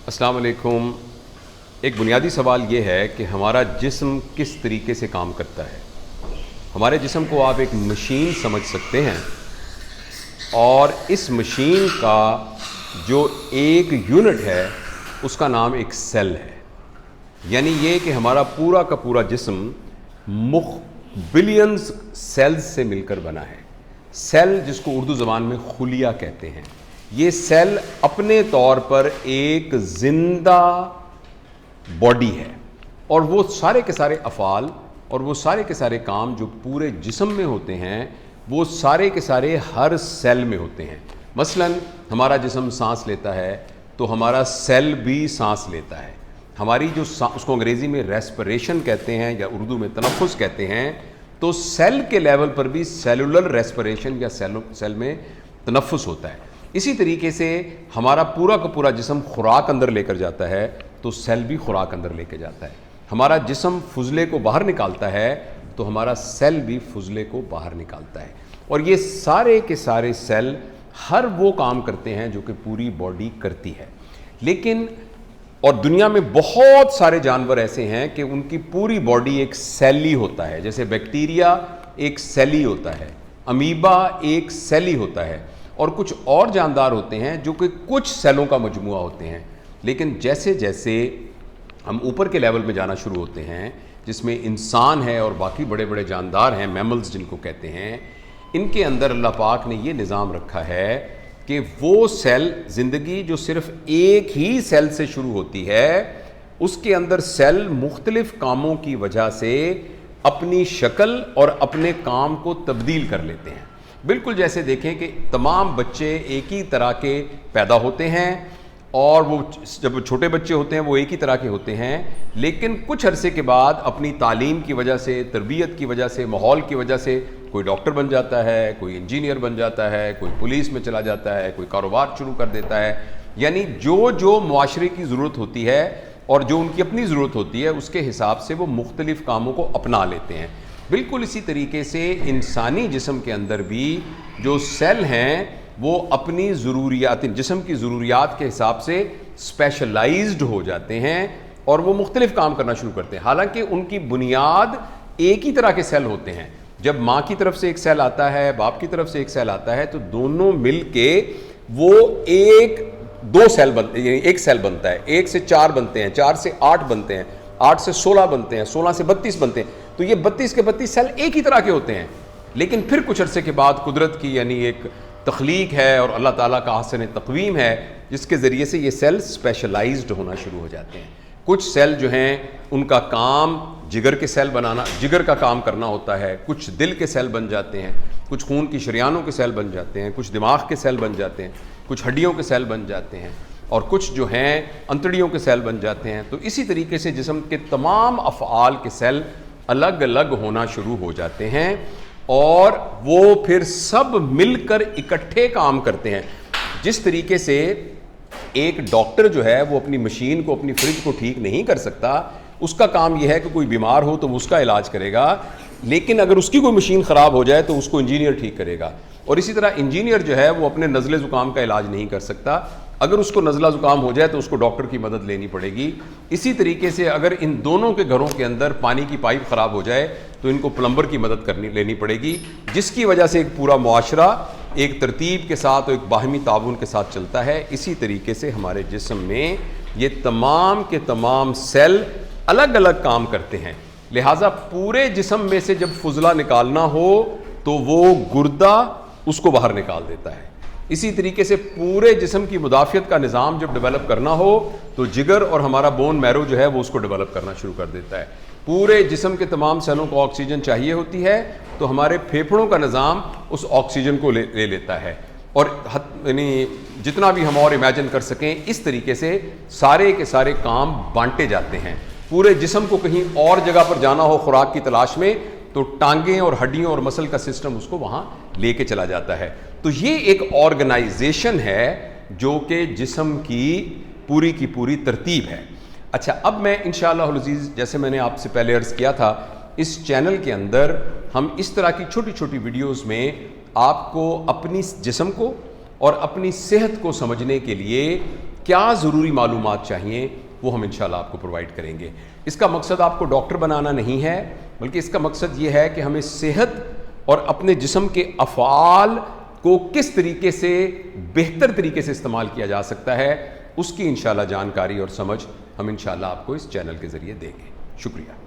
السلام علیکم۔ ایک بنیادی سوال یہ ہے کہ ہمارا جسم کس طریقے سے کام کرتا ہے۔ ہمارے جسم کو آپ ایک مشین سمجھ سکتے ہیں، اور اس مشین کا جو ایک یونٹ ہے اس کا نام ایک سیل ہے۔ یعنی یہ کہ ہمارا پورا کا پورا جسم بلینز سیلز سے مل کر بنا ہے۔ سیل جس کو اردو زبان میں خلیہ کہتے ہیں، یہ سیل اپنے طور پر ایک زندہ باڈی ہے، اور وہ سارے کے سارے افعال اور وہ سارے کے سارے کام جو پورے جسم میں ہوتے ہیں وہ سارے کے سارے ہر سیل میں ہوتے ہیں۔ مثلا ہمارا جسم سانس لیتا ہے تو ہمارا سیل بھی سانس لیتا ہے۔ ہماری جو اس کو انگریزی میں ریسپریشن کہتے ہیں یا اردو میں تنفس کہتے ہیں، تو سیل کے لیول پر بھی سیلولر ریسپریشن یا سیل میں تنفس ہوتا ہے۔ اسی طریقے سے ہمارا پورا کا پورا جسم خوراک اندر لے کر جاتا ہے تو سیل بھی خوراک اندر لے کے جاتا ہے۔ ہمارا جسم فضلے کو باہر نکالتا ہے تو ہمارا سیل بھی فضلے کو باہر نکالتا ہے، اور یہ سارے کے سارے سیل ہر وہ کام کرتے ہیں جو کہ پوری باڈی کرتی ہے۔ لیکن اور دنیا میں بہت سارے جانور ایسے ہیں کہ ان کی پوری باڈی ایک سیلی ہوتا ہے، جیسے بیکٹیریا ایک سیلی ہوتا ہے، امیبا ایک سیلی ہوتا ہے، اور کچھ اور جاندار ہوتے ہیں جو کہ کچھ سیلوں کا مجموعہ ہوتے ہیں۔ لیکن جیسے جیسے ہم اوپر کے لیول میں جانا شروع ہوتے ہیں، جس میں انسان ہے اور باقی بڑے بڑے جاندار ہیں، میملز جن کو کہتے ہیں، ان کے اندر اللہ پاک نے یہ نظام رکھا ہے کہ وہ سیل زندگی جو صرف ایک ہی سیل سے شروع ہوتی ہے، اس کے اندر سیل مختلف کاموں کی وجہ سے اپنی شکل اور اپنے کام کو تبدیل کر لیتے ہیں۔ بالکل جیسے دیکھیں کہ تمام بچے ایک ہی طرح کے پیدا ہوتے ہیں، اور وہ جب چھوٹے بچے ہوتے ہیں وہ ایک ہی طرح کے ہوتے ہیں، لیکن کچھ عرصے کے بعد اپنی تعلیم کی وجہ سے، تربیت کی وجہ سے، ماحول کی وجہ سے کوئی ڈاکٹر بن جاتا ہے، کوئی انجینئر بن جاتا ہے، کوئی پولیس میں چلا جاتا ہے، کوئی کاروبار شروع کر دیتا ہے۔ یعنی جو معاشرے کی ضرورت ہوتی ہے اور جو ان کی اپنی ضرورت ہوتی ہے اس کے حساب سے وہ مختلف کاموں کو اپنا لیتے ہیں۔ بالکل اسی طریقے سے انسانی جسم کے اندر بھی جو سیل ہیں وہ اپنی ضروریات، جسم کی ضروریات کے حساب سے اسپیشلائزڈ ہو جاتے ہیں اور وہ مختلف کام کرنا شروع کرتے ہیں، حالانکہ ان کی بنیاد ایک ہی طرح کے سیل ہوتے ہیں۔ جب ماں کی طرف سے ایک سیل آتا ہے، باپ کی طرف سے ایک سیل آتا ہے، تو دونوں مل کے وہ ایک سیل بنتا ہے، 1 سے 4 بنتے ہیں، 4 سے 8 بنتے ہیں، 8 سے 16 بنتے ہیں، 16 سے 32 بنتے ہیں، تو یہ 32 کے 32 سیل ایک ہی طرح کے ہوتے ہیں۔ لیکن پھر کچھ عرصے کے بعد قدرت کی یعنی ایک تخلیق ہے اور اللہ تعالیٰ کا احسن تقویم ہے جس کے ذریعے سے یہ سیل اسپیشلائزڈ ہونا شروع ہو جاتے ہیں۔ کچھ سیل جو ہیں ان کا کام جگر کے سیل بنانا، جگر کا کام کرنا ہوتا ہے، کچھ دل کے سیل بن جاتے ہیں، کچھ خون کی شریانوں کے سیل بن جاتے ہیں، کچھ دماغ کے سیل بن جاتے ہیں، کچھ ہڈیوں کے سیل بن جاتے ہیں، اور کچھ جو ہیں انتڑیوں کے سیل بن جاتے ہیں۔ تو اسی طریقے سے جسم کے تمام افعال کے سیل الگ الگ ہونا شروع ہو جاتے ہیں، اور وہ پھر سب مل کر اکٹھے کام کرتے ہیں۔ جس طریقے سے ایک ڈاکٹر جو ہے وہ اپنی مشین کو، اپنی فریج کو ٹھیک نہیں کر سکتا، اس کا کام یہ ہے کہ کوئی بیمار ہو تو وہ اس کا علاج کرے گا، لیکن اگر اس کی کوئی مشین خراب ہو جائے تو اس کو انجینئر ٹھیک کرے گا۔ اور اسی طرح انجینئر جو ہے وہ اپنے نزلے زکام کا علاج نہیں کر سکتا، اگر اس کو نزلہ زکام ہو جائے تو اس کو ڈاکٹر کی مدد لینی پڑے گی۔ اسی طریقے سے اگر ان دونوں کے گھروں کے اندر پانی کی پائپ خراب ہو جائے تو ان کو پلمبر کی مدد لینی پڑے گی، جس کی وجہ سے ایک پورا معاشرہ ایک ترتیب کے ساتھ اور ایک باہمی تعاون کے ساتھ چلتا ہے۔ اسی طریقے سے ہمارے جسم میں یہ تمام کے تمام سیل الگ الگ کام کرتے ہیں، لہٰذا پورے جسم میں سے جب فضلہ نکالنا ہو تو وہ گردہ اس کو باہر نکال دیتا ہے۔ اسی طریقے سے پورے جسم کی مدافعت کا نظام جب ڈیولپ کرنا ہو تو جگر اور ہمارا بون میرو جو ہے وہ اس کو ڈیولپ کرنا شروع کر دیتا ہے۔ پورے جسم کے تمام سیلوں کو آکسیجن چاہیے ہوتی ہے تو ہمارے پھیپھڑوں کا نظام اس آکسیجن کو لے لیتا ہے، اور یعنی جتنا بھی ہم اور امیجن کر سکیں اس طریقے سے سارے کے سارے کام بانٹے جاتے ہیں۔ پورے جسم کو کہیں اور جگہ پر جانا ہو خوراک کی تلاش میں تو ٹانگیں اور ہڈیوں اور مسل کا سسٹم اس کو وہاں لے کے چلا جاتا ہے۔ تو یہ ایک آرگنائزیشن ہے جو کہ جسم کی پوری ترتیب ہے۔ اچھا، اب میں انشاءاللہ العزیز جیسے میں نے آپ سے پہلے عرض کیا تھا، اس چینل کے اندر ہم اس طرح کی چھوٹی چھوٹی ویڈیوز میں آپ کو اپنی جسم کو اور اپنی صحت کو سمجھنے کے لیے کیا ضروری معلومات چاہیے وہ ہم انشاءاللہ آپ کو پرووائڈ کریں گے. اس کا مقصد آپ کو ڈاکٹر بنانا نہیں ہے، بلکہ اس کا مقصد یہ ہے کہ ہمیں صحت اور اپنے جسم کے افعال کو کس طریقے سے بہتر طریقے سے استعمال کیا جا سکتا ہے، اس کی انشاءاللہ جانکاری اور سمجھ ہم انشاءاللہ آپ کو اس چینل کے ذریعے دیں گے. شکریہ.